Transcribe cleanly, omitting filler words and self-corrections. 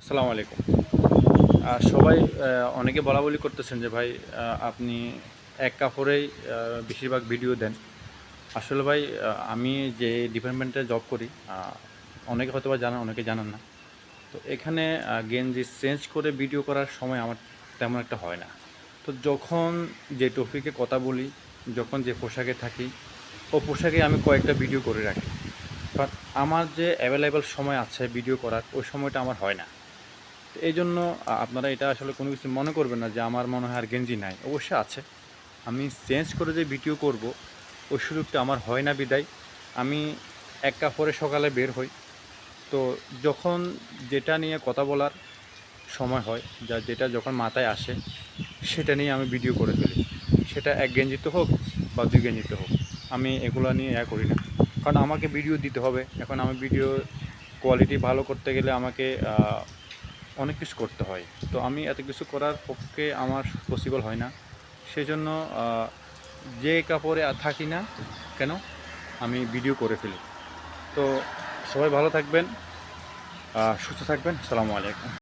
আসসালামু আলাইকুম। সবাই অনেকে বলাবলি করতেছেন যে ভাই আপনি এক কাপড়েই বেশিরভাগ ভিডিও দেন। আসলে ভাই আমি যে ডিপার্টমেন্টে জব করি অনেকে হয়তোবা জানেন, অনেকে জানেন না। তো এখানে গেঞ্জি চেঞ্জ করে ভিডিও করার সময় আমার তেমন একটা হয় না। তো যখন যে টপিকে কথা বলি, যখন যে পোশাকে থাকি, ও পোশাকে আমি কয়েকটা ভিডিও করে রাখি। বাট আমার যে অ্যাভেলেবল সময় আছে ভিডিও করার, ওই সময়টা আমার হয় না। তো এইজন্য আপনারা এটা আসলে কোনো কিছু মনে করবেন না যে আমার মনে হয় আর গেঞ্জি নাই। অবশ্যই আছে। আমি চেঞ্জ করে যে ভিডিও করব, ওই সুযোগটা আমার হয় না বিধায় আমি এক কাপড়ে সকালে বের হই। তো যখন যেটা নিয়ে কথা বলার সময় হয়, যেটা যখন মাথায় আসে, সেটা নিয়ে আমি ভিডিও করে ফেলি। সেটা ১ গেঞ্জিতে হোক বা ২ গেঞ্জিতে হোক। আমি এগুলা নিয়ে করি না। কারণ আমাকে ভিডিও দিতে হবে। এখন আমি ভিডিও কোয়ালিটি ভালো করতে গেলে আমাকে অনেক কিছু করতে হয়। তো আমি এত কিছু করার পক্ষে আমার পসিবল হয় না। সেজন্য আ যে কাপড়ে থাকি না কেন, আমি ভিডিও করে ফেলি। তো সবাই ভালো থাকবেন, সুস্থ থাকবেন। আসসালামু আলাইকুম।